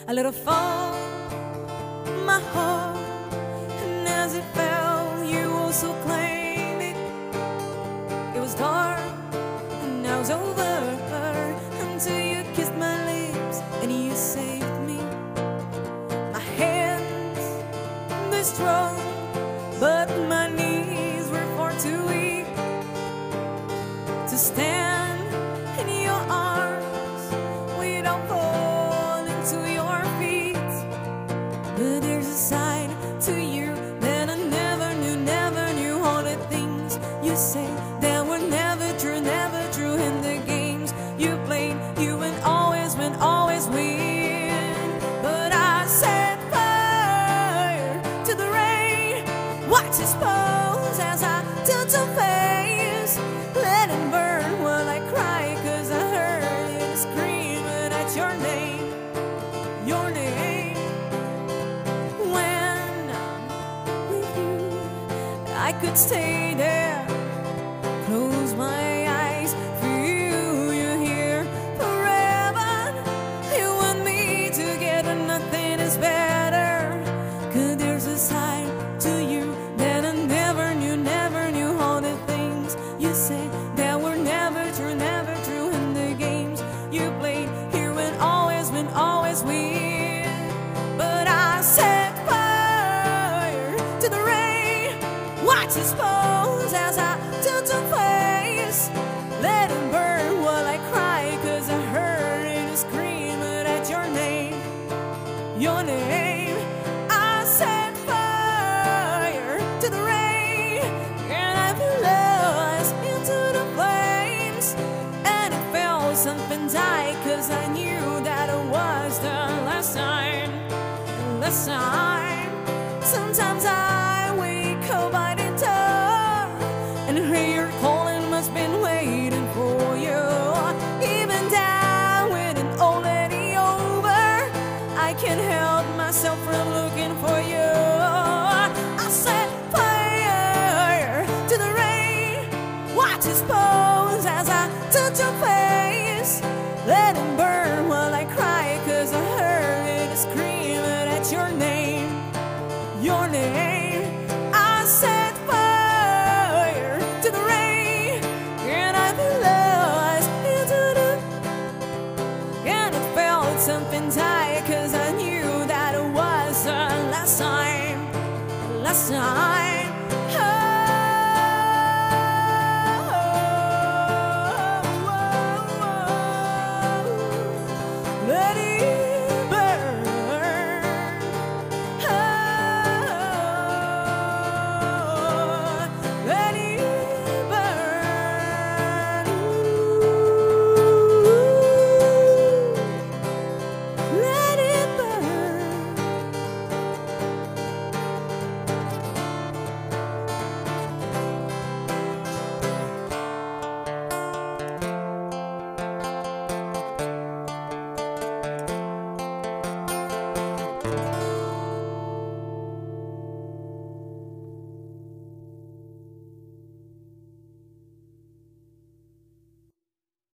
I let it fall, my heart, and as it fell, you also claimed it. It was dark, and now it's over, until you kissed my lips and you saved me. My hands, they're strong, but my knees were far too weak to stand in your arms without falling to your feet. But there's a side to you that I never knew. All the things you say that were never true, and the games you played, you win always win. But I set fire to the rain, watch it expose as I touch your face. Let it burn while I cry, 'cause I heard it screaming at your name, your name. When I'm with you, I could stay there, close my eyes, feel you here forever. You and me together, nothing is better. 'Cause there's a side to you that I never knew. All the things you say that were never true, and the games you played, you win always win. But I set fire to the rain, watch it expose as I touch your face. Let it burn while I cry, 'cause I heard it screaming at your name, your name. I set fire to the rain, and I feel lost into the flames. And it felt something die, 'cause I knew that it was the last time. Sometimes I wake up by the door and hear your calling, must been waiting for you. Even down when it's already over, I can't help myself from looking for you. I set fire to the rain, watch it expose as I touch your face. Let it burn while I cry, 'cause I heard it screaming at your name, your name. I set fire to the rain, and I feel lost into the, and it felt something die, 'cause I knew that it was the last time.